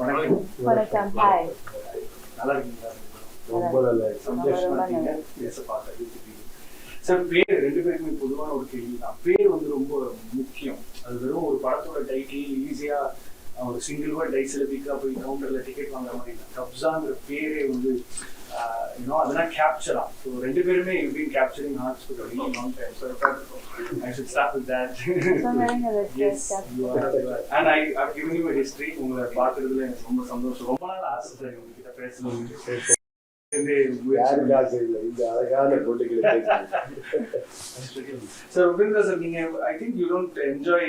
வணக்கம். ஹாய். நல்லா இருக்கீங்களா? ரொம்ப நல்லா சந்தோஷமா இருக்கீங்க. பேச பார்த்தது. சார், பேர் ரெண்டு பேருக்குமே பொதுவான ஒரு கேள்வி தான். பேர் வந்து ரொம்ப முக்கியம். அது வெறும் ஒரு படத்தோட டைட்டில் ஈஸியா ஒரு சிங்கிள் வேர்ட் டைஸ்ல பிக்கா போய் கவுண்டர்ல டிக்கெட் வாங்குற மாதிரி தான். கப்ஸாங்கிற பேரே வந்து அதெல்லாம் கேப்சரா. ஸோ ரெண்டு பேருமே you been capturing hearts for a really long time. So I should start with that. Yes, you are. And I've given you a history. உங்களை பார்க்கறதுல எனக்கு ரொம்ப சந்தோஷம். ரொம்ப நாள் ஆசை சார் உங்ககிட்ட பேசணும். Sir, Upendra sir, I think you don't enjoy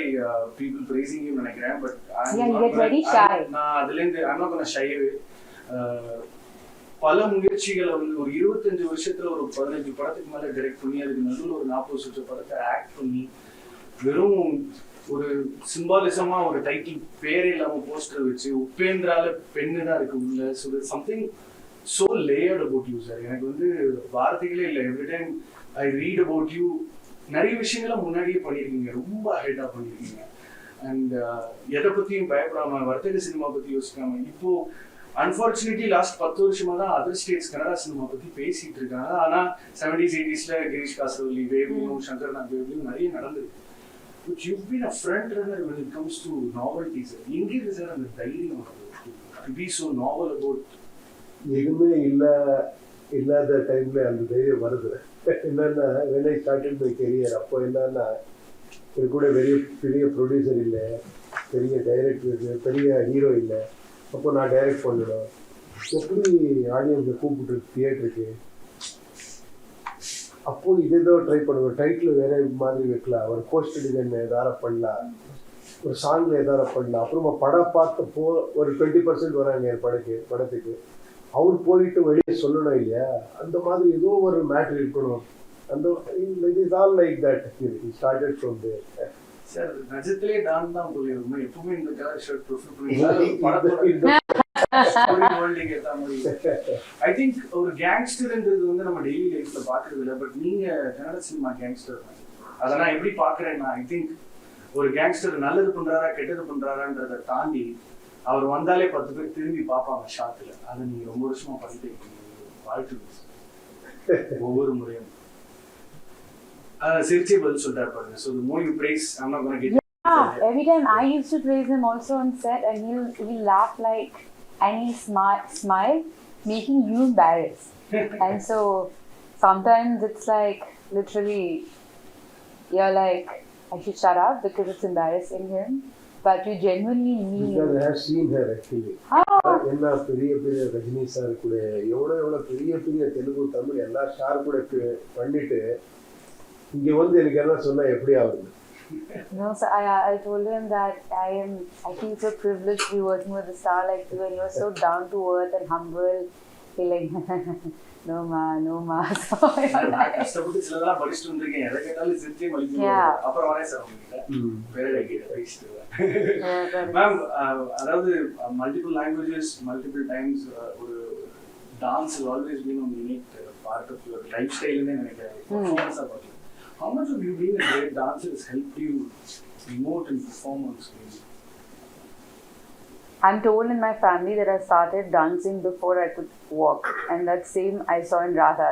people praising you நினைக்கிறேன். But you get very shy. நான் அதுலேருந்து I'm not gonna shy away. பல முயற்சிகளை வந்து ஒரு 25 வருஷத்துல ஒரு 15 படத்துக்கு மேல டைரக்ட் பண்ணி அதுக்கு நடுவில் ஒரு 40 வருஷம் படத்தை ஆக்ட் பண்ணி வெறும் ஒரு சிம்பாலிசமா ஒரு டைட்டில் பேரே இல்லாம போஸ்டர் வச்சு உபேந்திரால பெண்ணு தான் இருக்கு உள்ள. So something so layered about you sir. எனக்கு வந்து வார்த்தைகளே இல்லை. Every time I read about you நிறைய விஷயங்களை முன்னாடியே பண்ணியிருக்கீங்க, ரொம்ப ஹெட்டாக பண்ணியிருக்கீங்க. அண்ட் எதை பற்றியும் பயப்படாம வர்த்தக சினிமா பற்றி யோசிக்காம இப்போ அன்ஃபார்ச்சுனேட்லி லாஸ்ட் 10 வருஷமா தான் அதர் ஸ்டேட்ஸ் கன்னடா சினிமா பற்றி பேசிட்டு இருக்காங்க. ஆனால் 70s 80sல கிரீஷ் காசரவல்லி வேவ்லையும் சங்கர்நாத் வேவ்லையும் நிறைய நடந்திருக்கு. But you've been a front runner when it comes to novelty sir. எங்கே இருக்கு சார் அந்த தைரியம் to be so novel about? எதுவுமே இல்லாத டைம்ல அந்த தைரியம் வருது. என்னன்னா when I started my career, அப்போ என்னன்னா இது கூட பெரிய ப்ரொடியூசர் இல்லை, பெரிய டைரக்டர், பெரிய ஹீரோ இல்லை. அப்போ நான் டைரக்ட் பண்ணணும், எப்படி ஆடியன்ஸை கூப்பிட்டு தியேட்டருக்கு. அப்போ இதேதோ ட்ரை பண்ணுவேன். டைட்டில் வேற மாதிரி வைக்கலாம், ஒரு போஸ்ட் டிசைன் எதாவது பண்ணலாம், ஒரு சாங்கில் எதாவது பண்ணலாம். அப்புறமா படம் பார்த்தப்போ ஒரு 20% வராங்க என் படத்துக்கு. அவர் போயிட்டு வெளியே சொல்லணும் இல்லையா, அந்த மாதிரி ஏதோ ஒரு மேட்ரு இருக்கணும். அந்த it is all like that. It started from there. Sir, நிஜத்திலே டான் தான் போயிருக்கும். எப்பவுமே இந்த கலர் ஷர்ட் ப்ரிஃபர் பண்ணுவீங்க. ஐ திங்க் ஒரு கேங்ஸ்டர்ன்றது வந்து நம்ம டெய்லி லைஃப்ல பாக்குறது இல்லை. பட் நீங்க கன்னட சினிமா கேங்ஸ்டர், அதை நான் எப்படி பாக்குறேன்னா, ஐ திங்க் ஒரு கேங்ஸ்டர் நல்லது பண்றாரா கெட்டது பண்றாரான்றதை தாண்டி அவர் வந்தாலே 10 பேர் திரும்பி பார்ப்பாங்க ஷாட்ல. அதை நீங்க ரொம்ப வருஷமா பண்ணிட்டு இருக்கீங்க. வாழ்த்து ஒவ்வொரு முறையும். சிரிச்சே பதில் சொல்றாரு பாருங்க. So the more you praise, I'm not going to get. Yeah, every time I used to praise him also on set, and he'll laugh like, and he'll smile, making you embarrassed. And so sometimes it's like literally you're like, I should shut up because it's embarrassing him, but you genuinely mean. Because I have seen her actually. எல்லா பெரிய Rajini sir கூட எவ்வளோ பெரிய தெலுங்கு தமிழ் எல்லா star கூட பண்ணிட்டு இங்க வந்து எனக்கு என்ன சொன்னா எப்படி ஆகுது? No, so I told him that I feel so privileged to be working with a star like you, and you are so down to earth and humble. He like no ma. So நான் கஷ்டப்பட்டு சிலதெல்லாம் படிச்சுட்டு வந்திருக்கேன். எதை கேட்டாலும் சிரிச்சே மலிச்சு அப்புறம் வரேன் sir உங்ககிட்ட பேரே கேட்டு பேசிட்டு வரேன். மேம், அதாவது மல்டிபிள் லாங்குவேஜஸ் மல்டிபிள் டைம்ஸ் ஒரு dance has always been a unique part of your lifestyle ன்னு நினைக்கிறேன். பர்ஃபார்மன்ஸா பார்க்கலாம். How much of you being a great dancer has helped you emote and perform on screen? I'm told in my family that I started dancing before I could walk, and that same I saw in Radha.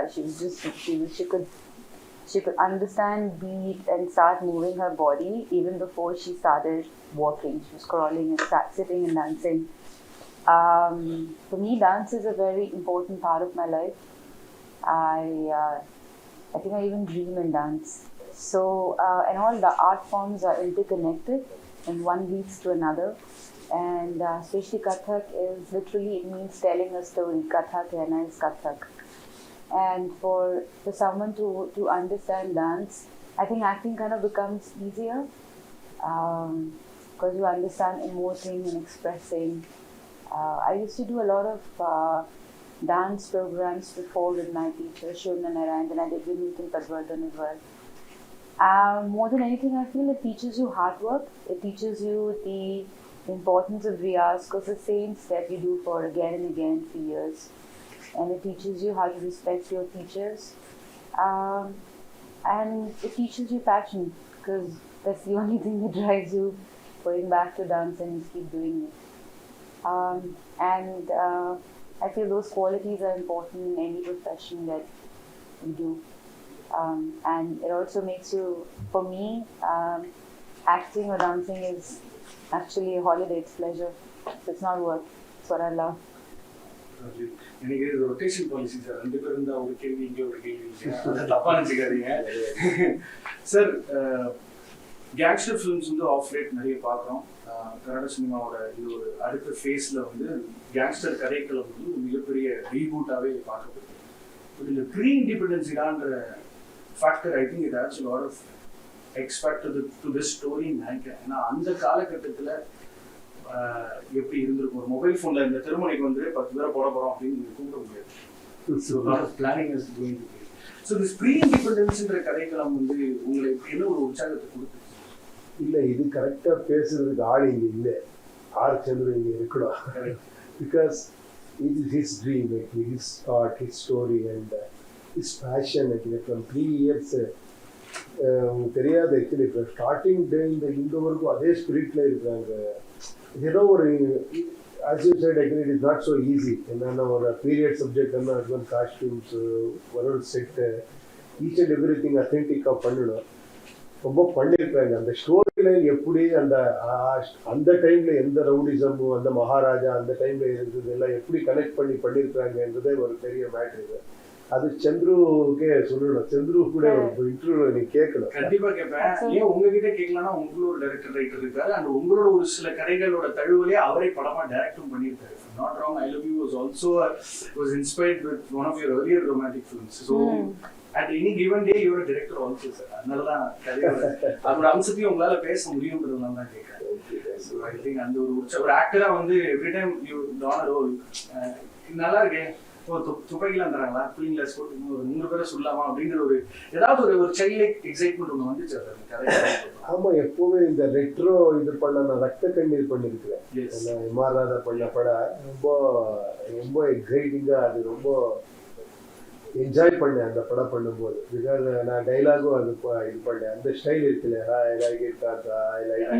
She could understand beat and start moving her body even before she started walking. She was crawling and sitting and dancing. For me, dance is a very important part of my life. I think I even dream and dance. So, and all the art forms are interconnected, and one leads to another. And especially Kathak is literally, it means telling a story. Kathak Kehna is Kathak. And for someone to understand dance, I think acting kind of becomes easier because you understand emoting and expressing. I used to do a lot of dance programs before with my teacher, Shriya, and I did with Newton Padwardhan as well. More than anything, I feel it teaches you hard work. It teaches you the importance of riyaz, because the same step you do for again and again for years. And it teaches you how to respect your teachers. And it teaches you passion, because that's the only thing that drives you going back to dance and keep doing it. And I feel those qualities are important in any profession that you do. And it also makes you, for me, acting or dancing is actually a holiday, it's pleasure. So it's not work, it's what I love. எனக்கு இது rotation policy sir, 2 பேர் இருந்தா ஒரு கேள்வி இங்கே ஒரு கேள்வி இல்லையா, அதை தப்பா நினச்சிக்காதீங்க சார். கேங்ஸ்டர் ஃபிலிம்ஸ் வந்து ஆஃப் லேட் நிறைய பார்க்குறோம். கன்னட சினிமாவோட இது ஒரு அடுத்த ஃபேஸில் வந்து கேங்ஸ்டர் கதைக்களை வந்து ஒரு மிகப்பெரிய ரீபூட்டாகவே பார்க்கப்படுது. பட் இந்த ப்ரீ இண்டிபெண்டன்ஸ் இரான்ற factor I think it has a lot of X factor to this story நினைக்கிறேன். ஏன்னா அந்த காலகட்டத்தில் எப்படி இருந்திருக்கும், ஒரு மொபைல் ஃபோனில் இந்த திருமணிக்கு வந்து 10 பேரை போட போகிறோம் அப்படின்னு நீங்கள் கூப்பிட முடியாது. So lot of planning is going to be. So this pre இண்டிபெண்டன்ஸ்ன்ற கதைக்களம் வந்து உங்களுக்கு என்ன ஒரு உற்சாகத்தை கொடுத்து? இல்லை, இது கரெக்டாக பேசுறதுக்கு ஆள் இங்கே இல்லை. ஆர் சந்திர இங்கே இருக்கணும். Because it is his dream, his thought, his story and his passion. From 3 years உங்களுக்கு தெரியாது ஆக்சுவலி. இப்போ ஸ்டார்டிங் டே இந்த வரைக்கும் அதே ஸ்பிரிட்டில் இருக்கிறாங்க. ஏதோ ஒரு as you said, actually it is not so easy. என்னென்ன ஒரு பீரியட் சப்ஜெக்ட் என்ன அதுவும் காஸ்டியூம்ஸ் ஒரு set each and every thing அத்தென்டிக்காக பண்ணணும். ரொம்ப பண்ணியிருக்காங்க. அந்த ஸ்டோரி லைன் எப்படி அந்த டைமில் எந்த ரவுடிசமும் அந்த மகாராஜா அந்த டைமில் இருந்தது எல்லாம் எப்படி கனெக்ட் பண்ணியிருக்காங்கன்றதே ஒரு பெரிய மேட்ரு. இது அது சந்துருக்கே சொல்லணும். சந்துரு கூட ஒரு இன்டர்வியூ நீ கேட்கணும். கண்டிப்பா கேட்பேன். ஏன் உங்ககிட்ட கேட்கலாம்னா உங்களோட டைரக்டர் ரைட்டர் இருக்காரு அண்ட் உங்களோட ஒரு சில கதைகளோட தழுவலே அவரே படமா டைரக்டும் பண்ணியிருக்காரு. Not wrong, I Love You was also was inspired with one of your earlier romantic films. So at any given day you are a director also, sir. அதனாலதான் அதோட அம்சத்தையும் உங்களால பேச முடியும்ன்றதுனால தான் கேட்கறேன். So I think அந்த ஒரு ஆக்டரா வந்து every time you don a role நல்லா இருக்கே, துப்பாக்கிலாம் தராங்களா, பிள்ளைங்கள ஒரு 3 பேரை சொல்லலாமா அப்படிங்கிற ஒரு ஏதாவது ஒரு சைல்ட் லைக் எக்ஸைட்மெண்ட் ஒன்று வந்துச்சு அந்த கதை. ஆமா, எப்பவுமே இந்த ரெட்ரோ இது பண்ண நான் ரத்த கண்ணீர் பண்ணிருக்கிறேன். மாறாத பண்ண படம் ரொம்ப ரொம்ப எக்ஸைட்டிங்கா, அது ரொம்ப என்ஜாய் பண்ணேன் அந்த படம் பண்ணும்போது. பிகாஸ் நான் டைலாகும் அது இது பண்ணேன். அந்த ஸ்டைல் இருக்குல்ல,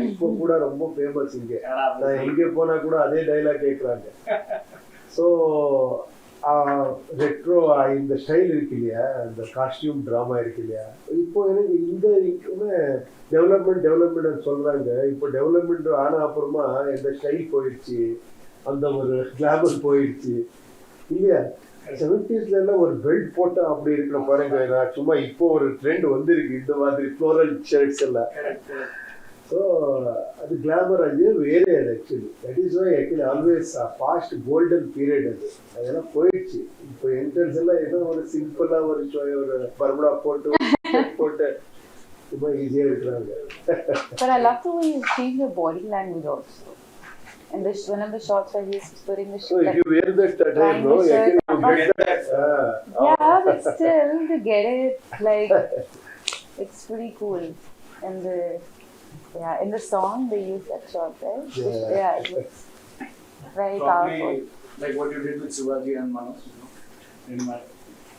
இப்போ கூட ரொம்ப ஃபேமஸ் இங்கே. நான் எங்கே போனா கூட அதே டைலாக் கேட்குறாங்க. ஸோ ரெட்ரோ இந்த ஸ்டைல் இருக்கு இல்லையா, அந்த காஸ்டியூம் ட்ராமா இருக்கு இல்லையா, இப்போ எனக்கு இந்த டெவலப்மெண்ட் சொல்றாங்க. இப்போ டெவலப்மெண்ட் ஆன அப்புறமா இந்த ஸ்டைல் போயிடுச்சு, அந்த ஒரு கிளாமர் போயிடுச்சு இல்லையா. 70s எல்லாம் ஒரு பெல்ட் போட்டா அப்படி இருக்கிற பாருங்க. நான் சும்மா இப்போ ஒரு ட்ரெண்ட் வந்துருக்கு இந்த மாதிரி ஃப்ளோரல் ஷர்ட்ஸ் எல்லாம். ஸோ அது கிளாமர், அது வேறே. அது actually that is why actually always past golden period. அதெல்லாம் போயிடுச்சு. இப்போ என்ட்ரன்ஸ் எல்லாம் ஏதோ ஒரு சிம்பிளா ஒரு பர்முடா போட்டு ரொம்ப ஈஸியா இருக்கிறாங்க. But I love the way you change your body language also. And this one of the shots where he's putting the so if you wear that time, no, you get that. Yeah, but still to get it, like it's pretty cool. And in the song they use that shot, right? Yeah, it looks very powerful. Like what you did with Shivaji and Manoj, you know.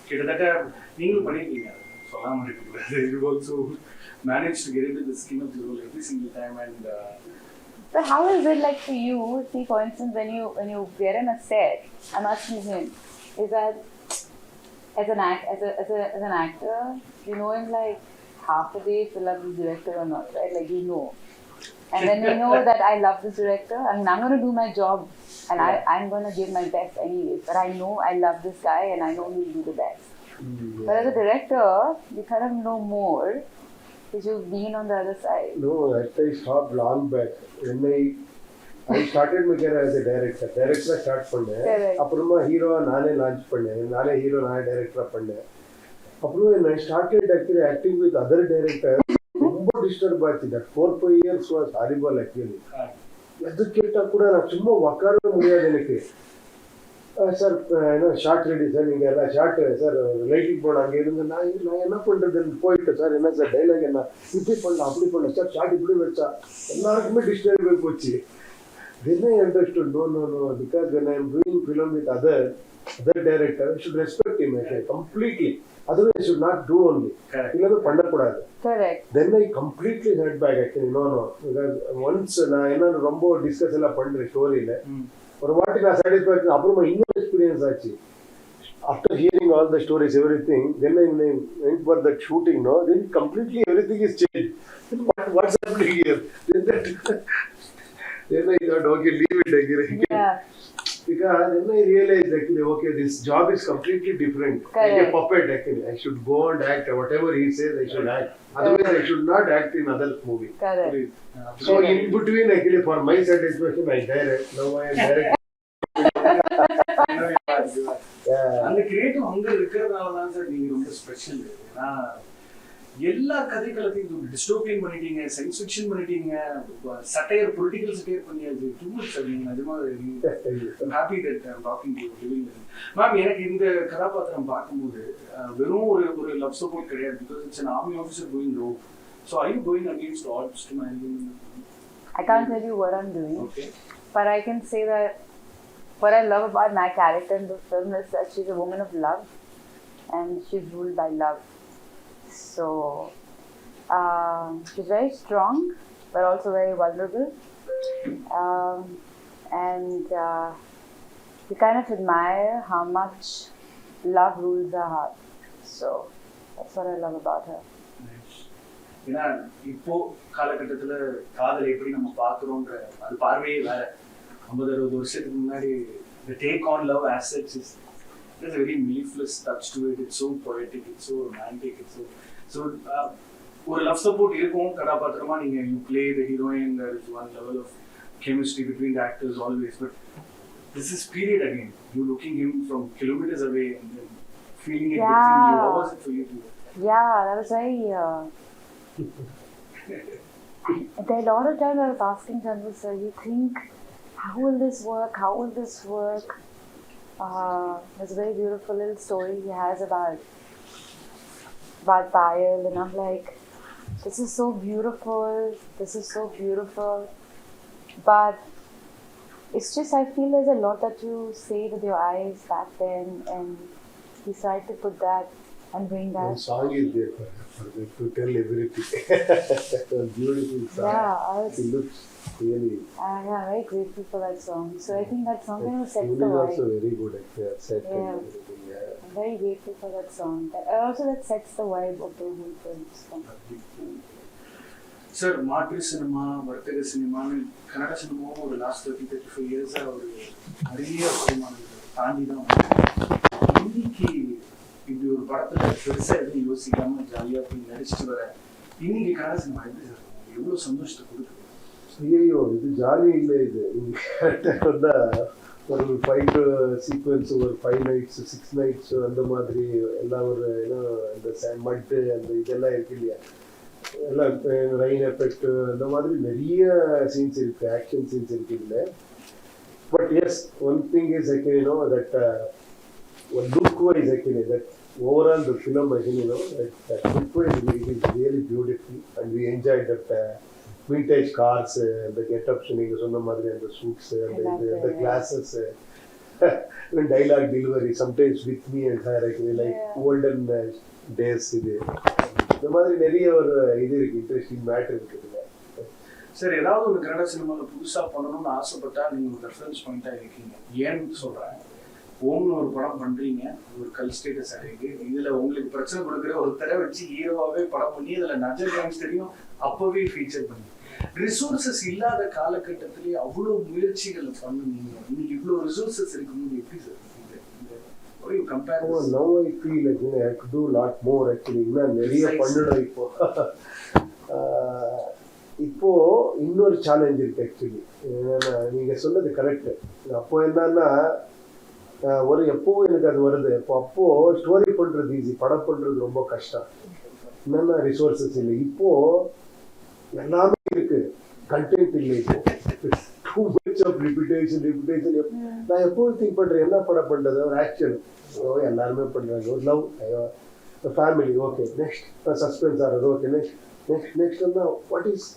கிட்டத்தட்ட நீங்களும் பண்ணிருக்கீங்க, சொல்லாம இருக்கீங்க. You also managed to get into the skin of the role every single time. And but how is it like for you? See, for instance, when you get in a set, I'm asking him, is that as an actor, you know him like half a day if you love this director or not, right? Like you know. And then you know that I love this director. I mean, I'm going to do my job and I'm going to give my best anyways. But I know I love this guy and I know he'll do the best. But as a director, you kind of know more because you've been on the other side. No, that I stopped long back. When I started my career as a director. Director start பண்ணேன். அப்புறமா ஹீரோவா நானே launch பண்ணேன். நானே hero நானே டைரக்டரா பண்ணேன். அப்புறம் I started actually acting with other directors. ரொம்ப டிஸ்டர்ப் ஆச்சு. That 4-5 years was horrible actually. எது கேட்டா கூட நான் சும்மா உட்காரவே முடியாது எனக்கு. சார் என்ன ஷார்ட் ரெடி சார், நீங்கள் எல்லாம் ஷார்ட் சார் லைட்டிங் போட அங்கே இருந்து நான் என்ன பண்ணுறதுன்னு போயிட்டேன் சார். என்ன சார் டைலாக் என்ன இப்படி பண்ணலாம் அப்படி பண்ணல சார், ஷார்ட் இப்படி வச்சா எல்லாருக்குமே டிஸ்டர்ப் ஆகி போச்சு. Then I understood, no, because when I am doing film with other director, I should respect him completely. Otherwise, I should not do only. இல்லவே பண்ணக்கூடாது. Correct. Then I completely heard back actually, no, because once நான் என்ன ரொம்ப discuss எல்லாம் பண்ணுறேன் ஸ்டோரியில். ஒரு வாட்டி நான் சாட்டிஸ்ஃபேக்ஷன் அப்புறமா இன்னொரு எக்ஸ்பீரியன்ஸ் ஆச்சு. After hearing all the stories everything, then I went for that shooting, no, then completely everything is changed. What's happening here? Then I thought, okay, leave it again. Yeah. Because then I realized actually, okay, this job is completely different. Correct. Like a puppet actually. I should go and act. Whatever he says, I should act. Otherwise, I should not act in other movie. Correct. So in between, actually, for my satisfaction, I direct. Now I am direct. அந்த creative அங்க இருக்கிறதுனால தான் sir நீங்க ரொம்ப special. ஏன்னா எல்லா கதைகளத்தையும் dystopian பண்ணிட்டீங்க, சயின்ஸ் ஃபிக்ஷன் பண்ணிட்டீங்க, சட்டையர் பொலிட்டிக்கல் சட்டையர் பண்ணியாச்சு. Too much sir. நீங்க நிஜமா happy that I am talking to you. Ma'am, எனக்கு இந்த கதாபாத்திரம் பார்க்கும்போது வெறும் ஒரு லவ் சப்போர்ட் கிடையாது. Because it's an army officer going rogue. So are you going against odds to marry him? I can't tell you what I'm doing. Okay. But I can say that what I love about my character in the film is that she's a woman of love and she's ruled by love. So she's very strong but also very vulnerable, and you kind of admire how much love rules her heart. So that's what I love about her. ஏன்னா இப்போ காலகட்டத்துல காதலை எப்படி நம்ம பாக்குறோம்ன்ற அது பார்வையே வேற. 50-60 வருஷத்துக்கு முன்னாடி the take on love as such is, there's a very mellifluous touch to it. It's so poetic, it's so romantic, it's so ஒரு லவ் சப்போர்ட் இருக்கும் கதாபாத்திரமா. நீங்க you play the heroine, there is one level of chemistry between the actors always, but this is period again. You looking him from kilometers away and then feeling it within you. How was it for you to? Yeah, that was very there a lot of times I was asking Chandru sir, you think, how will this work? How will this work? There's a very beautiful little story he has about Payal, and I'm like, this is so beautiful, but it's just, I feel there's a lot that you say with your eyes back then, and he tried to put that and bring that. One song is there to tell everything. A beautiful song. Yeah, It looks really. I'm very grateful for that song. So I think that song kind of sets Tune the is also vibe. very good actually. Set Yeah. and everything. Yeah. I'm very grateful for that song. Also that sets the vibe of the whole film. Sir, மாற்று cinema, வர்த்தக சினிமான்னு கன்னட சினிமாவும் ஒரு last 30-35 இயர்ஸா ஒரு நிறைய வருமானங்களை தாண்டி தான் இன்னைக்கு இப்படி ஒரு படத்துல பெருசா எதுவும் யோசிக்காம ஜாலியா போய் நடிச்சுட்டு வர இன்னைக்கு கன்னட சினிமா எப்படி சார் எவ்வளவு சந்தோஷத்தை கொடுக்குது? ஐயோ, இது ஜாலி இல்லை. இது கரெக்டாக வந்தால் ஒரு 5 சீக்வன்ஸ், ஒரு 5 nights 6 nights அந்த மாதிரி எல்லாம் ஒரு இந்த மட்டு அந்த இதெல்லாம் இருக்கு இல்லையா, எல்லாம் ரெயின் எஃபெக்ட் அந்த மாதிரி நிறைய சீன்ஸ் இருக்கு, ஆக்ஷன் சீன்ஸ் இருக்கு இல்லை. But yes, one thing is actually that one look wise actually that overall the film actually that look wise it is really beautiful and we enjoyed that vintage cars, the get-ups நீங்க சொன்ன மாதிரி அந்த suits and the glasses, even dialogue delivery sometimes with me and her actually like olden days. இது இந்த மாதிரி நிறைய ஒரு இது இருக்கு, இன்ட்ரெஸ்டிங் மேட்டர் இருக்குதுல்ல சார். ஏதாவது ஒரு கன்னட சினிமாவில் புதுசா பண்ணணும்னு ஆசைப்பட்டா நீங்க ஒரு ரெஃபரன்ஸ் பாயிண்டா இருக்கீங்க. ஏன்னு சொல்றேன், ஓம்னு ஒரு படம் பண்றீங்க, ஒரு கல் ஸ்டேட்டஸ் அடையுது. இதுல உங்களுக்கு பிரச்சனை கொடுக்குற ஒருத்தரை வச்சு ஹீரோவாவே படம் பண்ணி இதுல நஜர் கேங்ஸ்டரையும் அப்பவே ஃபீச்சர் பண்ணி ரிசோர்சஸ் இல்லாத காலகட்டத்திலேயே அவ்வளவு முயற்சிகளை பண்ணுவீங்க. இன்னைக்கு இவ்வளவு ரிசோர்சஸ் இருக்கும்போது எப்படி sir compare? Now I feel like I could do a lot more actually. இன்னும் நிறைய பண்ணணும். இப்போ இன்னொரு சேலஞ்ச் இருக்கு ஆக்சுவலி. என்னன்னா நீங்க சொன்னது கரெக்ட். அப்போ என்னன்னா ஒரு எப்பவும் எனக்கு அது வருது. அப்போ ஸ்டோரி பண்றது ஈஸி, படம் பண்றது ரொம்ப கஷ்டம். என்னன்னா ரிசோர்சஸ் இல்லை. இப்போ எல்லாமே இருக்கு, கண்டென்ட் இல்லை. இப்போ டூ மச் ஆஃப் ரிப்பிட்டேஷன். நான் எப்பவும் திங்க் பண்றேன், என்ன படம் பண்றது, ஒரு ஆக்ஷன் எல்லாருமே பண்றாங்க, ஒரு love, family, okay, next suspense ஆகிறது, ஓகே, நெக்ஸ்ட் வந்து வாட் இஸ்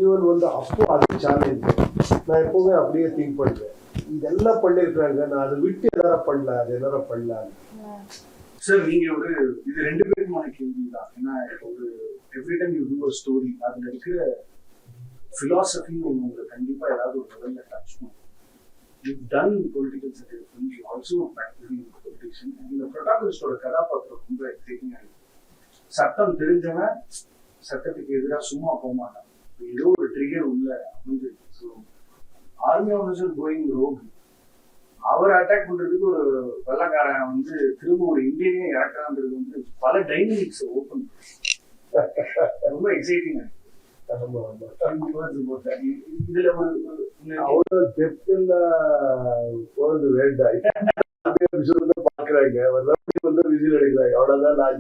நியூன்னு வந்து அப்போ அது சேலஞ்ச். நான் எப்பவுமே அப்படியே திங்க் பண்றேன், இதெல்லாம் பண்ணிருக்காங்க, நான் அதை விட்டு எதாவது பண்ணலாம், அது எதாவது பண்ணலாம். சார், நீங்க ஒரு இது 2 பேருக்குமான கேள்வி தான். ஏன்னா ஒரு every time you do a story, அதுல இருக்கிற philosophy உங்களுக்கு கண்டிப்பா ஏதாவது ஒரு லெவல்ல டச் பண்ணும். You've done political satire films, you also practicing politician. இந்த protagonistோட கதாபாத்திரம் ரொம்ப எக்ஸைட்டிங்கா இருக்கு. சட்டம் தெரிஞ்சவன் சட்டத்துக்கு எதிராக சும்மா போக மாட்டான். ஏதோ ஒரு ட்ரிகர் உள்ள அமைஞ்சு. So army officer going rogue, அவரை அட்டாக் பண்றதுக்கு ஒரு வெள்ளக்காரன் வந்து திரும்ப ஒரு இந்தியனே இறக்குறான்றது வந்து பல டைனமிக்ஸ் ஓப்பன், ரொம்ப எக்ஸைட்டிங்கா இருக்கு. இதுல ஒரு அவ்வளவு டெப்த்ல போறது வேண்டாம். பாக்குறாங்க வந்து விசில் அடிக்கிறாங்க, அவ்வளவுதான்.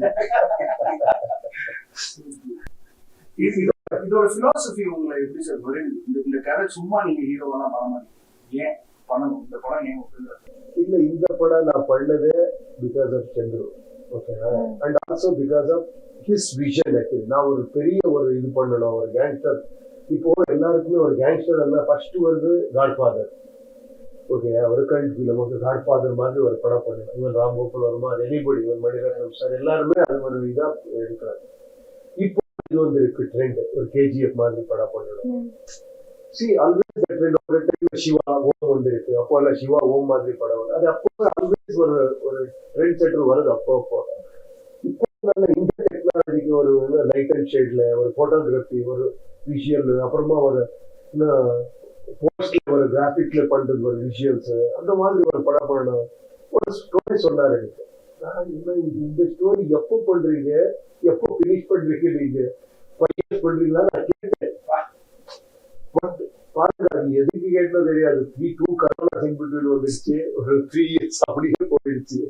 இதோட பிலாசபி உங்களை எப்படி சார் வருது? இந்த கதை சும்மா நீங்க ஹீரோவெல்லாம் பண்ண மாட்டீங்க, ஏன் பண்ணணும் இந்த படம்? ஏன் இல்ல, இந்த படம் நான் பண்ணதே பிகாஸ் ஆஃப் சந்திரு, ஓகேவா, and also because of his vision. Actually நான் ஒரு பெரிய ஒரு இது பண்ணணும், ஒரு கேங்ஸ்டர். இப்போ எல்லாருக்குமே ஒரு கேங்ஸ்டர் எல்லாம் ஃபர்ஸ்ட் வந்து காட்ஃபாதர், ஓகே, ஒரு கல்ட் ஃபிலிம், ஒரு காட்ஃபாதர் மாதிரி ஒரு படம் பண்ணணும். இவன் ராம் கோபால் வர்மா, எனிபடி, இவன் மணிரத்னம் சார், எல்லாருமே அது ஒரு இதா எடுக்கிறாங்க. இப்போ இது வந்து இருக்கு ட்ரெண்ட், ஒரு கேஜிஎஃப் மாதிரி படம் பண்ணணும். ஆல்வேஸ் ஒரு டைம்ல சிவா ஓம் வந்து இருக்கு, அப்போ எல்லாம் சிவா ஓம் மாதிரி படம் வருது. அது அப்போ ஆல்வேஸ் ஒரு ட்ரெண்ட் செட்டர் வருது அப்போ. இப்போ இந்த டெக்னாலஜிக்கு ஒரு லைட் அண்ட் ஷேட்ல ஒரு போட்டோகிராஃபி, ஒரு விஷுவல், அப்புறமா ஒரு போஸ்ட்ல ஒரு கிராபிக்ல பண்றது, ஒரு விஷுவல்ஸ், அந்த மாதிரி ஒரு படம் பண்ணணும். ஒரு ஸ்டோரி சொன்னாரு எனக்கு. இந்த ஸ்டோரி எப்போ பண்றீங்க, எப்போ பினிஷ் பண்றீங்க, நீங்க பண்றீங்களா நான் கேட்டேன். பாருங்க, அது எதுக்கு கேட்டோ தெரியாது. 2 கரோனா சிம்பிள் வந்துருச்சு, ஒரு 3 இயர்ஸ் அப்படியே போயிடுச்சு.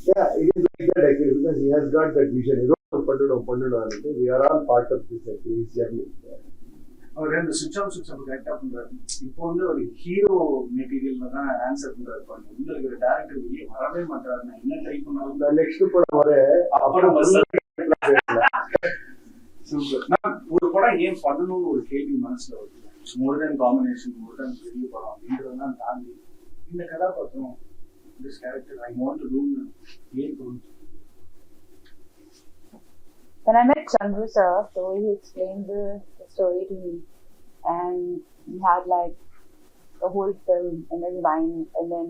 Because he has got that vision. ஏதோ பண்ணணும். We are all part of this journey. அவர் ரெண்டு சுவிட்ச் ஆஃப் கரெக்டா பண்றாரு. இப்போ வந்து ஒரு ஹீரோ மெட்டீரியல்ல தான் ஆன்சர் பண்றாரு. உள்ள இருக்கிற டேரக்டர் வெளியே வரவே மாட்டாரு. நான் என்ன ட்ரை பண்ணாலும் நெக்ஸ்ட் படம் வர அப்புறம் சூப்பர். ஒரு படம் ஏன் பண்ணணும்னு ஒரு கேள்வி மனசுல வருது. மோர் தென் காம்பினேஷன், மோர் தென் பெரிய படம் அப்படின்றதெல்லாம் தாண்டி இந்த கதாபாத்திரம், this character I want to do ஏன் தோணுச்சு? When I met Chandru sir, so he explained the story to me, and he had like the whole film in his mind, and then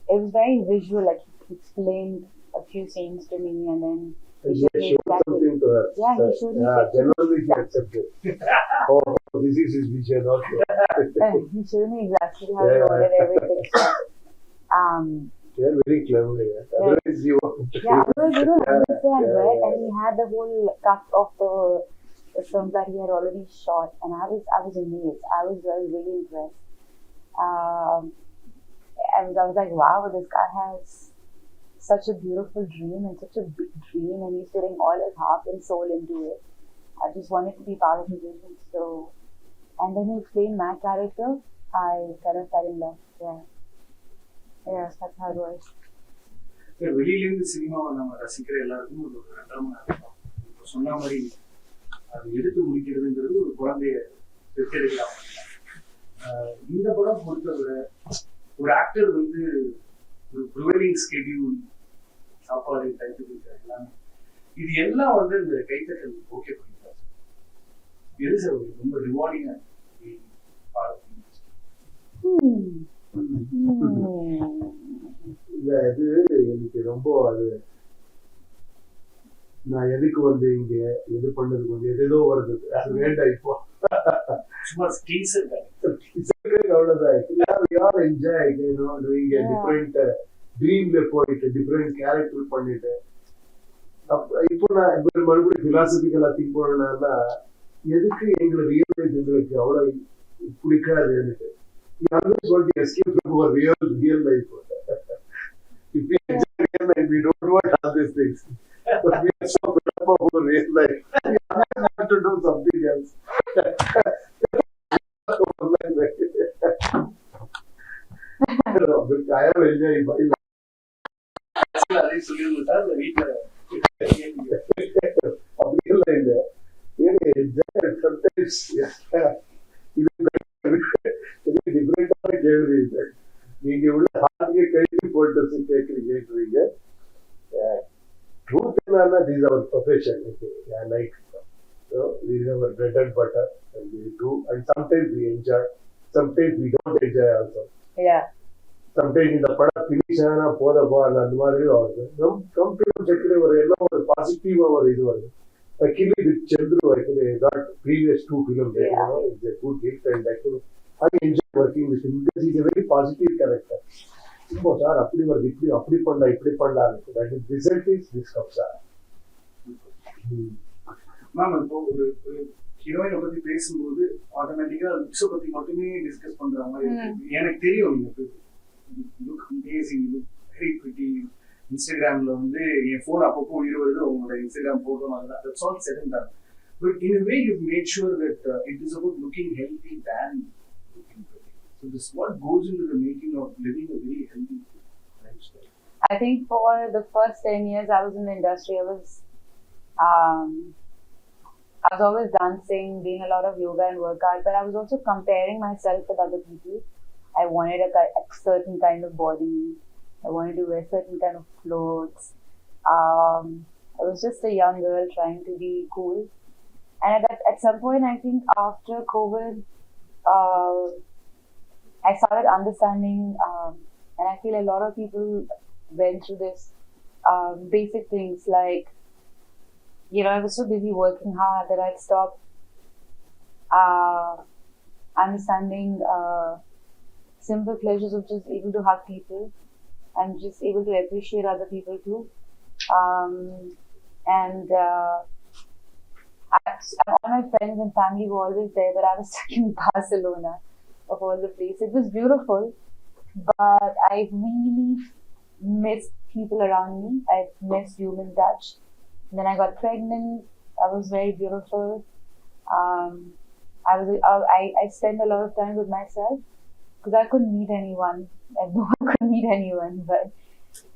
it was very visual. Like he explained a few scenes to me, and then he showed something to her. Yeah, he showed me. Yeah, generally he accepted. Oh, this is his vision also. He showed me exactly how he wanted everything. They are very clever. Otherwise, you don't understand, right? And he had the whole cut of the film that he had already shot, and I was amazed. I was really impressed. And I was like, wow, this guy has such a beautiful dream and such a big dream, and he's putting all his heart and soul into it. I just wanted to be part of the vision. So, and then he explained my character, I kind of fell in love. Yes, that's how it was. வெளியிலேருந்து சினிமாவை நம்ம ரசிக்கிற எல்லாருக்கும் ஒரு கட்டணமா இருக்கும். சொன்ன மாதிரி அது எடுத்து முடிக்கிறதுங்கிறது ஒரு குழந்தைய பெற்றெடுக்கலாம். இந்த படம் பொறுத்தவரை ஒரு ஆக்டர் வந்து ஒரு ப்ரிவைலிங் ஸ்கெடியூல், சாப்பாடு, டைட்டு எல்லாமே, இது எல்லாம் வந்து இந்த கைத்தட்டல் ஓகே பண்ணிட்டாரு. எது சார் ரொம்ப ரிவார்டிங்கா இல்ல, இது எனக்கு ரொம்ப அது நான் எதுக்கு வந்து இங்க எது பண்ணதுக்கு வந்து எதோ வருது, அது வேண்டாம். இப்போ அவ்வளவுதான். என்ஜாய் டூயிங் டிஃபரெண்ட் ட்ரீம்ல போயிட்டு டிஃபரெண்ட் கேரக்டர் பண்ணிட்டு. இப்போ நான் மறுபடியும் பிலாசபிக்கலா திங்க் பண்ணனா எதுக்கு எங்களை ரியலைஸ் எங்களுக்கு அவ்வளவு பிடிக்காது. எனக்கு you always want to escape from our real life. If we enjoy real life, we don't want all these things. But we are so fed up of our real life. We have to do something else. I have enjoyed my life. அப்படியெல்லாம் இல்லை. Sometimes டிஃபரெண்டான கேள்வி இது. நீங்க உள்ள ஹார்ட்லயே கழித்து போட்டு கேட்குறீங்க. Truth என்னன்னா, this our profession. Like This is our bread and butter, and we do. And sometimes we enjoy, sometimes we don't enjoy also. Yeah. Sometimes இந்த படம் ஃபினிஷ் ஆனா போதப்பா அந்த மாதிரியும் ஆகுது. கம்ப்ளீட் செக்ல ஒரு எல்லாம் ஒரு பாசிட்டிவா ஒரு இது வருது. Actually, with Chandru, actually, I got previous 2 films. Yeah. It's a good hit, and actually, I enjoy working with him because he's a very positive character. இப்போ சார் அப்படி வருது, அப்படி பண்ணலாம், இப்படி பண்ணலாம். That is result is this Kabzaa. Ma'am இப்போ ஒரு ஹீரோயினை பத்தி பேசும்போது ஆட்டோமேட்டிக்கா லுக்ஸை பத்தி மட்டுமே டிஸ்கஸ் பண்ற மாதிரி எனக்கு தெரியும். நீங்க look amazing, look very pretty. இன்ஸ்டாகிராம்ல வந்து என் போன் அப்பப்போ உயிர் வருது, உங்களோட இன்ஸ்டாகிராம் போட்டோ அதெல்லாம். That's all said and done. But in a way, you've made sure that it is about looking healthy than looking pretty. So this is what goes into the making of living a very healthy lifestyle. I think for the first 10 years I was in the industry, I was always dancing, doing a lot of yoga and workout, but I was also comparing myself with other people. I wanted a certain kind of body. I wanted to wear certain kind of clothes. I was just a young girl trying to be cool. And at some point, I think after COVID, I started understanding, and I feel a lot of people went through this basic things like, I was so busy working hard that I'd stopped understanding simple pleasures of just able to hug people and just able to appreciate other people too. All my friends and family were always there, but I was stuck in Barcelona of all the places. It was beautiful, but I really missed people around me. I missed human touch. And then I got pregnant. That was very beautiful. I spent a lot of time with myself because I couldn't meet anyone. And no one could meet anyone.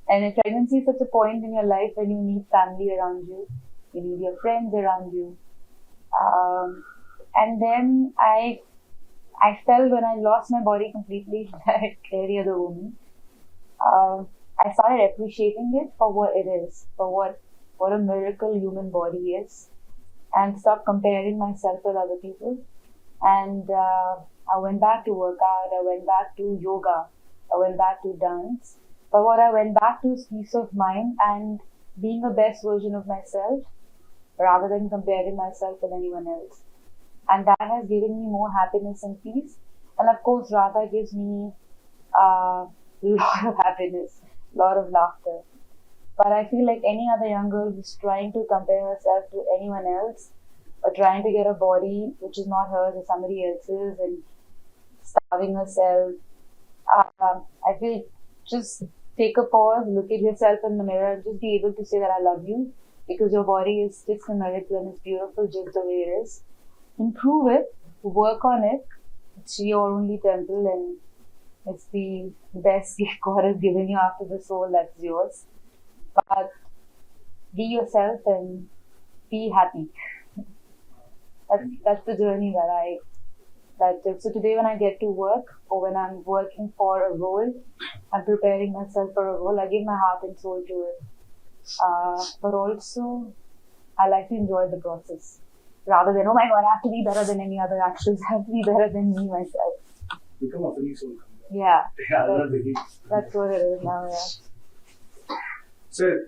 And pregnancy is such a point in your life when you need family around you. You need your friends around you. And then I felt when I lost my body completely, like every other woman, I started appreciating it for what it is, for what a miracle human body is, and stopped comparing myself with other people. And I went back to workout, I went back to yoga, I went back to dance. But what I went back to is peace of mind and being the best version of myself rather than comparing myself with anyone else. And that has given me more happiness and peace. And of course, Radha gives me a lot of happiness, a lot of laughter. But I feel like any other young girl who's trying to compare herself to anyone else or trying to get a body which is not hers or somebody else's and starving herself, I feel just take a pause, look at yourself in the mirror and just be able to say that I love you because your body is just a miracle and it's beautiful just the way it is. Improve it, work on it. It's your only temple and it's the best gift God has given you after the soul that's yours. But be yourself and be happy. That's the journey that so today when I get to work or when I'm working for a role, I'm preparing myself for a role, I give my heart and soul to it. But also, I like to enjoy the process. Rather than, oh my God, I have to be better than any other actress, I have to be better than me myself. Become a free soul. Yeah. That's what it is now, yeah. Sir,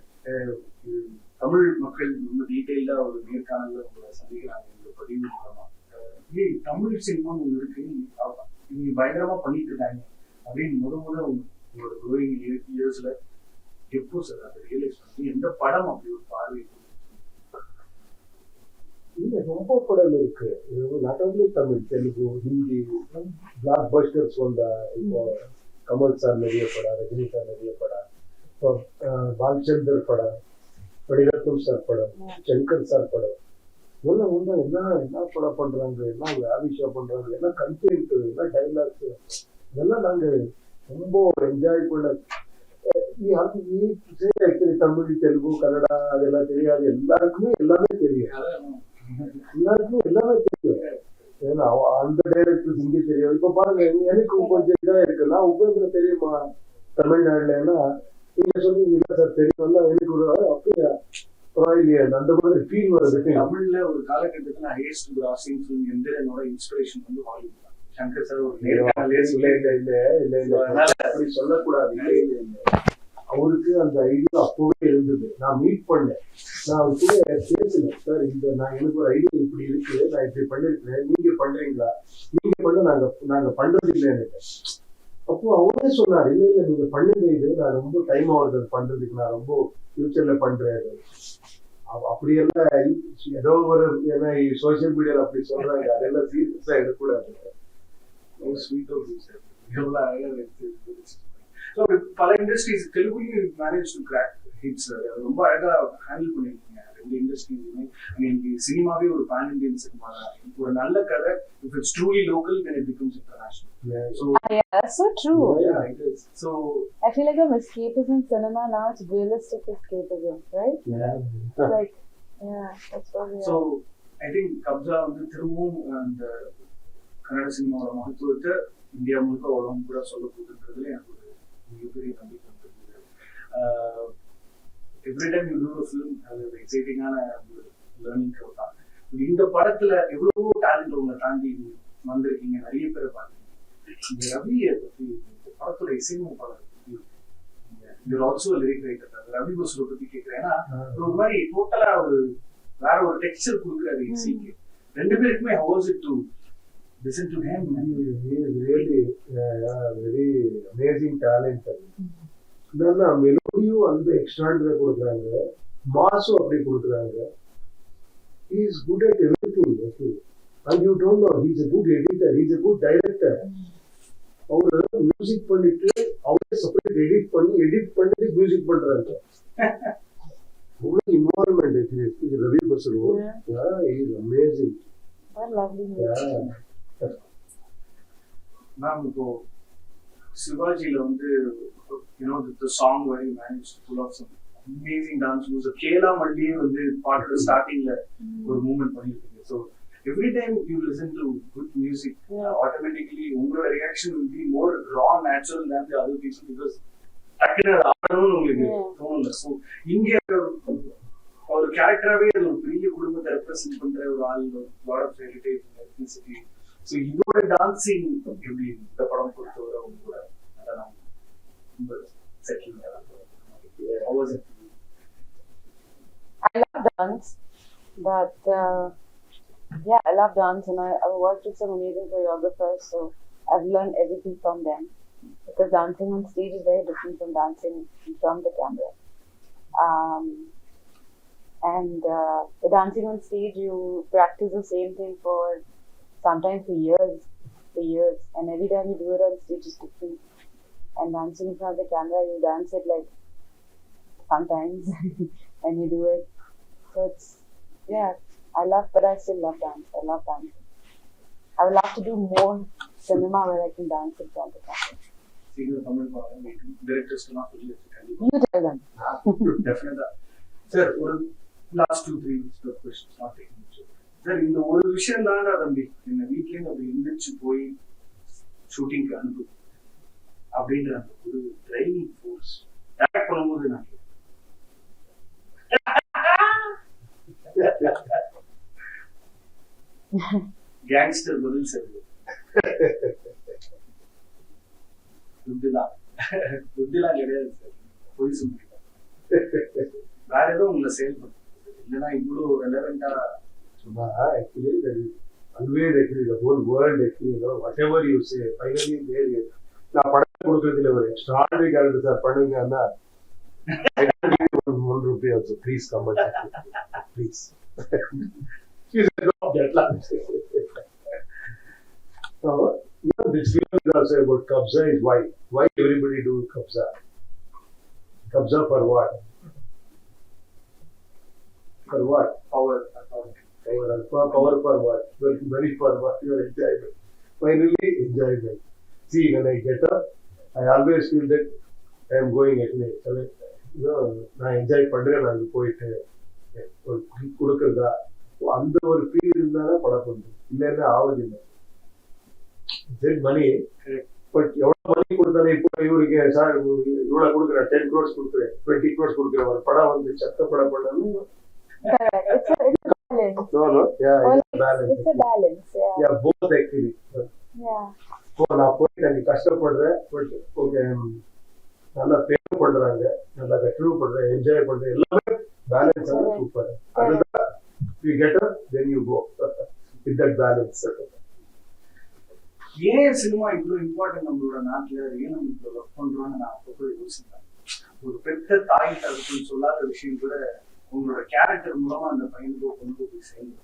Tamil மக்கள் ரொம்ப டீட்டெயிலாக ஒரு நேர்காணலில் உங்களை சந்திக்கிறாங்க இந்த பதிவு மூலமாக. தமிழ் சினிமா ஒன்று இருக்கு, இவங்க பயங்கரமாக பண்ணிட்டு இருக்காங்க அப்படின்னு உங்களோட க்ரோயிங் இயர்ஸில் எப்போ சார் அதை ரியலைஸ் பண்ணி எந்த படம் அப்படி ஒரு பார்வை? இல்லை, ரொம்ப படம் இருக்கு. Not only Tamil, Telugu, Hindi blockbusters வந்தா. இப்போ கமல் சார் நிறைய படம், ரஜினி சார் நிறைய படம், இப்போ பாலச்சந்தர் படம், மணிரத்னம் சார் படம், சங்கர் சார் படம், இதெல்லாம் வந்து என்ன படம் பண்றாங்க, என்ன ஆவிஷா பண்றாங்க, என்ன கண்டென்ட், என்ன டைலாக்ஸ், இதெல்லாம் நாங்க ரொம்ப என்ஜாய் பண்ண. தமிழ், தெலுங்கு, கன்னடா அதெல்லாம் தெரியாது. எல்லாருக்குமே எல்லாமே தெரியும். ஏன்னா அந்த டைரக்டர் ஹிந்தி தெரியும். இப்ப பாருங்க, எனக்கு கொஞ்சம் இதா இருக்கு. நான் உபேந்திர தெரியுமா தமிழ்நாடுல? ஏன்னா நீங்க சொல்லுவீங்க சார் தெரியும், எனக்கு ஒரு அப்படியா பரவாயில்லையே அந்த மாதிரி ஃபீல் வருது. தமிழ்ல ஒரு காலகட்டத்துல ஹையஸ்ட் கிராசிங் ஃபிலிம் எந்திரனோட இன்ஸ்பிரேஷன் வந்து ஹாலிவுட் தான். சங்கர் சார் ஒரு அப்படி சொல்லக்கூடாது. அவருக்கு அந்த ஐடியா அப்பவே இருந்தது. நான் மீட் பண்ணேன், நான் அவர் கூட பேசினேன். சார் நான் எனக்கு ஒரு ஐடியா இப்படி இருக்கு, நான் இப்படி பண்ணிருக்கேன், நீங்க பண்றீங்களா? நீங்க பண்ண நாங்க பண்றது இல்லைன்னு. அப்போ அவரே சொன்னார், இல்ல இல்ல நீங்க பண்ணுங்க, இது நான் ரொம்ப டைம் ஆகுது பண்றதுக்கு, நான் ரொம்ப ஃபியூச்சர்ல பண்றேன். அப்படியெல்லாம் ஏதோ ஒரு ஏன்னா சோசியல் மீடியால அப்படி சொல்றாங்க, அதெல்லாம் சீரியஸா எடுக்கக்கூடாது. பல இண்டஸ்ட்ரீஸ் தெலுங்குலையும் மேனேஜ் டு கிராக் ஹிட்ஸ் ரொம்ப அழகா ஹேண்டில் பண்ணிருக்கீங்க ரெண்டு இண்டஸ்ட்ரீஸுமே. இன்னைக்கு சினிமாவே ஒரு பேன் இண்டியன் சினிமா தான். ஒரு நல்ல கதை if it's truly local then it becomes international. Yeah, that's so true. Yeah, it is. So I feel like I'm escapism cinema now. It's realistic escapism, right? Yeah. It's like, yeah, that's what we are. So I think Kabzaa வந்து திரும்பவும் அந்த கன்னட சினிமாவோட மகத்துவத்தை India முழுக்க உலகம் கூட சொல்ல போகுதுன்றதுல எனக்கு ஒரு மிகப்பெரிய நம்பிக்கை வந்துருக்குது. Every time you do a film அது ஒரு எக்ஸைட்டிங்கான லேர்னிங் கர்வ் தான். இந்த படத்துல எவ்வளவோ டேலண்ட் உங்களை தாண்டி வந்திருக்கீங்க, நிறைய பேரை பார்த்தீங்க. இந்த ரவியை பத்தி இந்த படத்தோட இசையமைப்பாளர் you're also lyric writer Ravi பசுரை பத்தி கேட்கிறேன். ஏன்னா ஒரு மாதிரி டோட்டலா ஒரு வேற ஒரு டெக்ஸ்சர் கொடுக்குறாரு இசைக்கு. ரெண்டு பேருக்குமே how was it to listen to him? He is really very amazing talent. மெலோடியும் அந்த எக்ஸ்ட்ராடனரியா கொடுக்குறாங்க, மாஸும் அப்படி கொடுக்குறாங்க. He is good at everything, okay? And you don't know, he is a good editor, he is a good director. அவரு music பண்ணிட்டு அவரே separate edit பண்ணிட்டு music பண்றாங்க. அவ்வளவு இன்வால்வ்மெண்ட் இருக்கு Ravi Basrur. He is amazing. What lovely. Ma'am இப்போ சிவாஜில வந்து the song where you managed to pull off some amazing dance moves. கேலா மல்லியே வந்து பாட்டோட ஸ்டார்டிங்ல ஒரு மூவ்மெண்ட் பண்ணிருக்கீங்க. So every time you listen to good music, automatically உங்களோட reaction will be more raw, natural than the other people because டக்குனு ஆடணும்னு உங்களுக்கு தோணல. So இங்க ஒரு கேரக்டராகவே அது ஒரு பெரிய குடும்பத்தை ரெப்ரசென்ட் பண்ற ஒரு ஆள், lot of heritage ethnicity. So இதோட டான்சிங் எப்படி இந்த படம் பொறுத்தவரை உங்களோட அதெல்லாம் ரொம்ப settle? I love dance, but yeah, I love dance, and I've worked with some amazing choreographers, so I've learned everything from them. Because dancing on stage is very different from dancing from the camera. And the dancing on stage, you practice the same thing for sometimes for years, and every time you do it on stage is different. And dancing in front of the camera, you dance it like sometimes and you do it. So it's, yeah, but I still love dance. I love dancing. I would love to do more cinema where I can dance in front of the camera. You tell them. Definitely. Sir, last 2-3 questions not taking much. Sir, இந்த ஒரு விஷயம் தான் தம்பி என்ன வீட்லயே அப்படி இருந்துச்சு போய் ஷூட்டிங்க்கு அனுப்பு அப்படின்ற ஒரு டிரைவிங் ஃபோர்ஸ் டாக் பண்ணும்போது நான் கேங்ஸ்டர் பதில் சார் புத்திலாம் கிடையாது சார், போய் சொல்லிருக்கேன். வேற ஏதோ உங்களை செயல்படும் இல்லைன்னா இவ்வளோ ரெலவெண்டா சும்மா actually always actually the whole world actually, you know, whatever you say finally there is. நான் படம் கொடுக்கறதுல ஒரு எக்ஸ்ட்ராடனரி கேரக்டர் சார் பண்ணுங்கன்னா I don't give you ₹1 also, please come and please. She's a drop that line. So you know, this film is also about Kabzaa is why everybody do Kabzaa. Kabzaa for what? For what? Power for what? Very for what? Your enjoyment. Finally, enjoyment. See, when I get up, I always feel that I am going at night. You know, நான் enjoy பண்றேன், நான் போயிட்டு ஒரு கொடுக்கறதா அந்த ஒரு feel இருந்தாலும் படம் பண்ணுறேன், இல்லைன்னா ஆகுது இல்லை. மணி பட் எவ்வளவு மணி கொடுத்தாலும் இப்போ இவருக்கு சார் இவ்வளவு கொடுக்குறேன், 10 crores கொடுக்குறேன், 20 crores கொடுக்குறேன், ஒரு படம் வந்து சத்த படம் பண்ணாலும் Correct. It's a balance. No. Yeah, Well, it's a balance. it's a balance. Yeah. Yeah, both actually. Yeah. இப்போ நான் போயிட்டு அங்கே கஷ்டப்படுறேன், பட் ஓகே நல்லா பேர் பண்றாங்க, நல்லா கஷ்டமும் பண்றேன், என்ஜாய் பண்றேன், எல்லாமே பேலன்ஸ் ஆனா சூப்பர். அதுதான் you get up, then you go with that balance. ஏன் சினிமா இவ்வளவு இம்பார்ட்டன்ட் நம்மளோட நாட்டுல, ஏன் நம்ம இவ்வளவு ஒர்க் பண்றோம்னு நான் அப்பப்போ யோசிப்பேன். ஒரு பெத்த தாய் தரப்புன்னு சொல்லாத விஷயம் கூட உங்களோட கேரக்டர் மூலமா அந்த பையனுக்கு கொண்டு போய் சேர்ந்து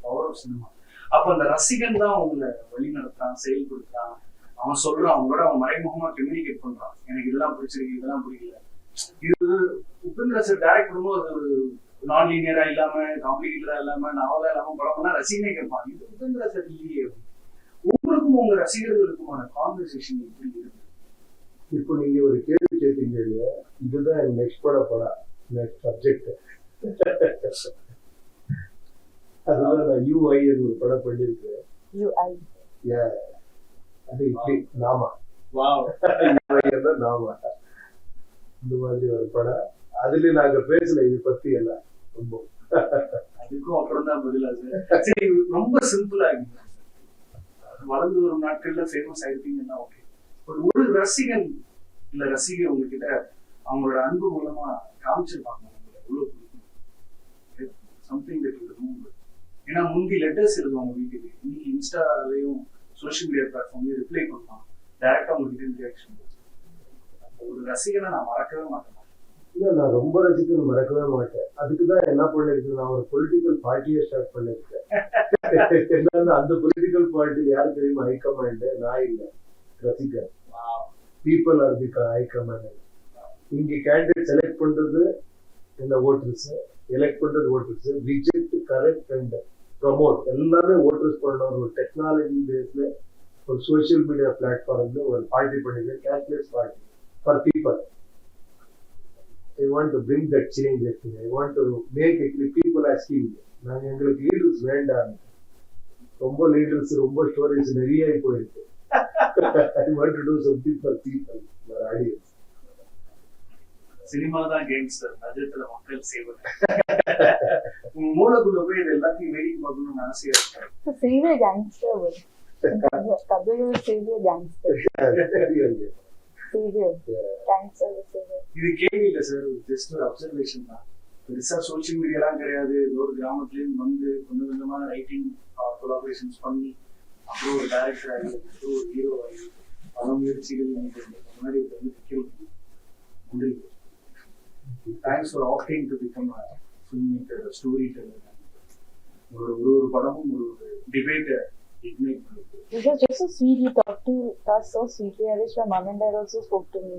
பவர் ஆஃப் சினிமா. அப்ப அந்த ரசிகன் தான் அவங்களை வழி நடத்துறான், செயல்படுத்துறான், அவன் சொல்றான், அவங்களோட அவன் மறைமுகமா கம்யூனிகேட் பண்றான், எனக்கு இதெல்லாம் பிடிச்சிருக்கு, இதெல்லாம் பிடிக்கல. இது உபேந்திரா சார் டைரக்ட் பண்ணும்போது அது ஒரு நான் லீனியரா இல்லாம, காம்ப்ளிகேட்டடா இல்லாம, நாவலா இல்லாம படம் பண்ணா ரசிகனே கேட்பான், இது உபேந்திரா சார் இல்லையே. உங்களுக்கும் உங்க ரசிகர்களுக்குமான கான்வர்சேஷன் எப்படி இருக்கு? இப்போ நீங்க ஒரு கேள்வி கேட்டீங்க இல்லையா, இதுதான் என் நெக்ஸ்ட் படம் நெக்ஸ்ட் சப்ஜெக்ட். அதுதான் நான் யூஐ ஒரு படம் பண்ணிருக்கேன். UI. அது இப்படி நாமா நாமா இந்த மாதிரி ஒரு படம். அதுல நாங்க பேசல இது பத்தி எல்லாம் ரொம்ப. அதுக்கும் அப்புறம் தான் பதிலா சார். சரி, ரொம்ப சிம்பிளா வளர்ந்து வரும் நாட்கள்ல ஃபேமஸ் ஆயிருப்பீங்கன்னா ஓகே, ஒரு ரசிகன் இல்ல ரசிகர் உங்ககிட்ட அவங்களோட அன்பு மூலமா காமிச்சிருப்பாங்க எவ்வளவு பிடிக்கும் சம்திங் தட் யூ ரிமெம்பர். ஏன்னா முந்தி லெட்டர்ஸ் எழுதுவாங்க வீட்டுக்கு, இன்னைக்கு இன்ஸ்டாலையும் சோஷியல் மீடியா பிளாட்ஃபார்ம்லயும் ரிப்ளை பண்ணுவாங்க, டைரக்டா உங்ககிட்ட ரியாக்ஷன். ஒரு ரசிகனை நான் மறக்கவே மாட்டேன். இல்ல, நான் ரொம்ப ரசிகன் மறக்கவே மாட்டேன். அதுக்குதான் என்ன பண்ணிருக்கேன், நான் ஒரு பொலிட்டிக்கல் பார்ட்டியை ஸ்டார்ட் பண்ணிருக்கேன். என்னன்னா அந்த பொலிட்டிக்கல் பார்ட்டி யாரு தெரியுமா ஹைகமாண்ட்? நான் இல்ல, ரசிகர். People are the high command. இங்க கேண்டிடேட் செலக்ட் பண்றது இந்த ஓட்டர்ஸ், எலெக்ட் பண்றது voters, reject, correct and promote எல்லாமே ஓட்டர்ஸ் பண்ண ஒரு டெக்னாலஜி பேஸ்ல ஒரு சோசியல் மீடியா பிளாட்ஃபார்ம்ல ஒரு பார்ட்டி பண்ணிருக்கேன், cashless party for people. I want to bring that change actually. I want to make actually people asking, நான் எங்களுக்கு லீடர்ஸ் வேண்டாம், ரொம்ப லீடர்ஸ் ரொம்ப ஸ்டோரிஸ் நிறைய போயிருக்கு. I want to do something for people, for audience. Cinema தான் gangster, நஜத்துல மக்கள் சேவை. உங்க மூளைக்குள்ள போய் இது எல்லாத்தையும் வேடிக்கை பார்க்கணும்னு ஆசையா இருக்கு. So save a gangster would. Kabzaa will save a gangster. Savior. Gangster will save it. இது கேள்வி இல்ல சார், ஜஸ்ட் ஒரு அப்சர்வேஷன் தான். பெருசா சோசியல் மீடியாலாம் கிடையாது. ஒரு கிராமத்துலேருந்து வந்து கொஞ்சம் கொஞ்சமா ரைட்டிங் கொலாபரேஷன்ஸ் பண்ணி அப்புறம் ஒரு டைரக்டர் ஆகி அப்புறம் ஒரு ஹீரோ ஆகி பல முயற்சிகள் முன்னாடி வந்து நன்றி. Thanks for opting to become a film maker, story teller. ஒரு ஒரு படமும் ஒரு டிபேட்டை இக்னைட் பண்ணுது. This is just so sweet. You talk to us so sweetly. I wish my mom and dad also spoke to me.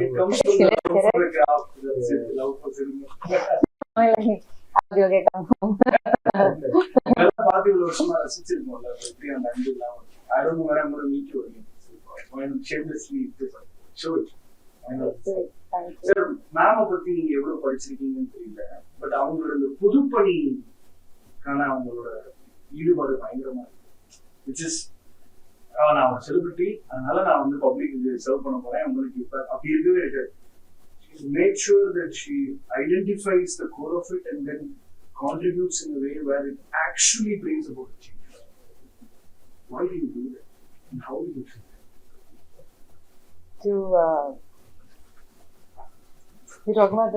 It comes from the love for the craft, that's it, love for cinema. Okay, come home. இதெல்லாம் பார்த்து இவ்வளவு வருஷமா ரசிச்சிருக்கோம்ல, எப்படி அந்த அன்பு இல்லாம. I don't know where I'm going to meet you again. Why not shamelessly show it? Sir, ma'am பத்தி நீங்க எவ்வளவு படிச்சிருக்கீங்கன்னு தெரியல, பட் அவங்களோட இந்த பொதுப்பணிக்கான அவங்களோட ஈடுபாடு பயங்கரமா இருக்கு. விச் இஸ், நான் ஒரு செலிபிரிட்டி, அதனால நான் வந்து பப்ளிக் சர்வ் பண்ண போறேன் உங்களுக்கு இப்ப அப்படி இருக்கவே இருக்காது. Make sure that she identifies the core of it and then contributes in a way where it actually brings about a change. Why do you do that? And how do you do that? You're talking about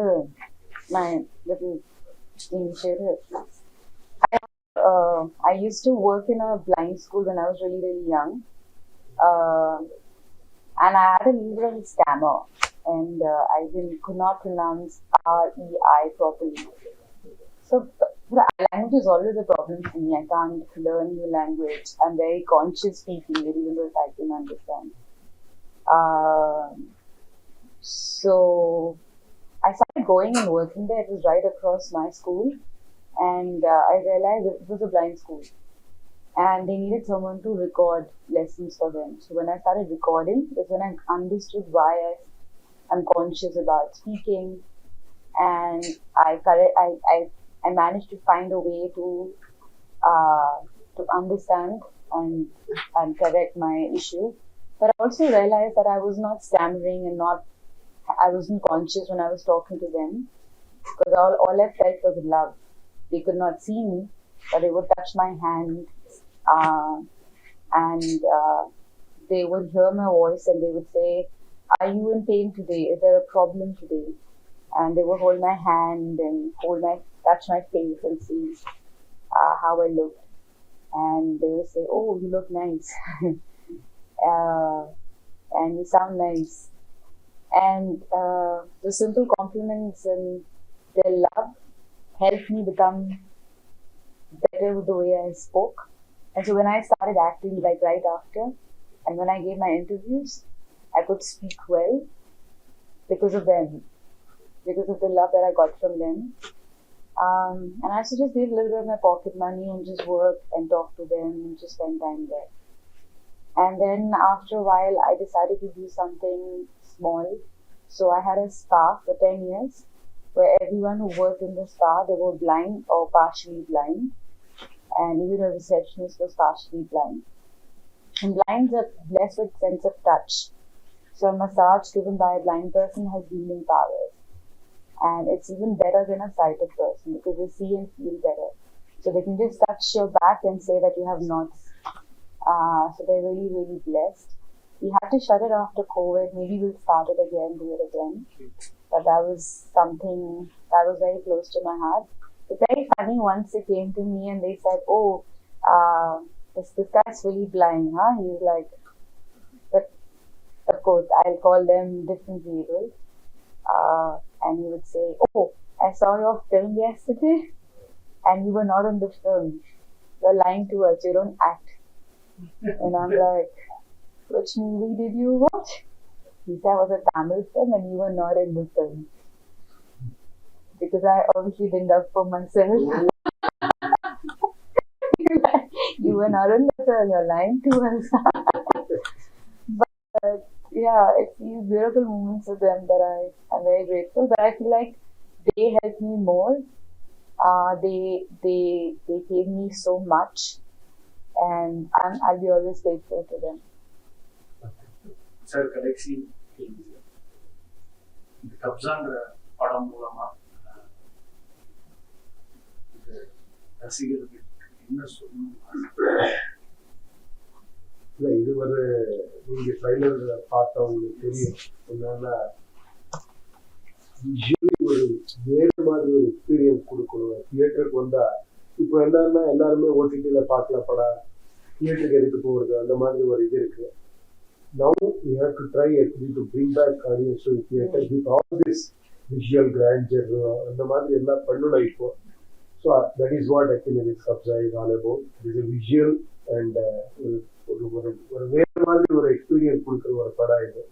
my little initiative. I used to work in a blind school when I was really, really young. And I had a little stammer. And I could not pronounce R-E-I properly. So the language is always a problem for me. I can't learn new language. I'm very conscious speaking it, even though I can understand. So I started going and working there. It was right across my school. And I realized it was a blind school. And they needed someone to record lessons for them. So when I started recording, that's when I understood why I'm conscious about speaking. And I managed to find a way to understand and correct my issue. But I also realized that I was not stammering and I wasn't conscious when I was talking to them. because all I felt was love. They could not see me, but they would touch my hand, and they would hear my voice and they would say, "Are you in pain today? Is there a problem today?" And they would hold my hand and touch my face and see how I looked. And they would say, "Oh, you look nice." And you sound nice. And the simple compliments and their love helped me become better with the way I spoke. And so when I started acting, like right after, and when I gave my interviews, I could speak well because of them, because of the love that I got from them. And I used to just give a little bit of my pocket money and just work and talk to them and just spend time there. And then after a while, I decided to do something small. So I had a spa for 10 years where everyone who worked in the spa, they were blind or partially blind. And even a receptionist was partially blind. And blinds are blessed with sense of touch. So a massage given by a blind person has healing powers. And it's even better than a sighted person because they see and feel better. So they can just touch your back and say that you have knots. So they're really, really blessed. We had to shut it after COVID. Maybe we'll start it again, do it again. But that was something that was very close to my heart. It's very funny, once they came to me and they said, "Oh, this guy's fully blind, huh?" He's like, but of course, I'll call them different labels. And he would say, "Oh, I saw your film yesterday and you were not in the film. You're lying to us, you don't act." And I'm like, "Which movie did you watch?" He said, "I was a Tamil film and you were not in the film." Because I obviously didn't up for myself. You were not in the film, you're lying to us. But yeah, it's these beautiful moments with them that I'm very grateful. But I feel like they helped me more. They gave me so much, and I'll be always grateful to them. Sir, கடைசி இந்த கப்சாங்கிற படம் மூலமா ரசிகர்களுக்கு என்ன சொல்லணும்? இல்லை, இது ஒரு நீங்கள் ட்ரைலர் பார்த்தவங்களுக்கு தெரியும். என்னன்னா யூஸ்வலி ஒரு வேறு மாதிரி ஒரு எக்ஸ்பீரியன்ஸ் கொடுக்கணும். தியேட்டருக்கு வந்தால் இப்போ என்னன்னா எல்லாருமே ஓடிடியில் பார்க்கலாம் படம், தியேட்டருக்கு எதுக்கு போகிறது, அந்த மாதிரி ஒரு இது இருக்குது. Now we have to try actually to bring back audience to the theatre with all this visual grandeur and the மாதிரி எல்லாம் பண்ணணும் இப்போ. So that is what actually this Kabzaa is all about. It is a visual and ஒரு வேறு மாதிரி ஒரு experience கொடுக்குற ஒரு படம் இது.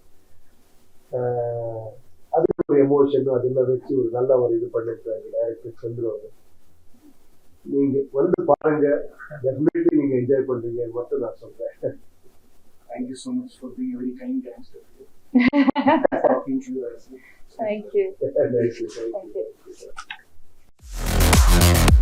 அது ஒரு எமோஷனும் அதெல்லாம் வச்சு ஒரு நல்ல ஒரு இது பண்ணிருக்காங்க டைரக்டர் சந்திரன். நீங்கள் வந்து பாருங்க, டெஃபினெட்லி நீங்கள் என்ஜாய் பண்ணுறீங்கன்னு மட்டும் நான் சொல்கிறேன். Thank you so much for being a very kind gangster. Talking to you. Thank you. Thank you. Thank you.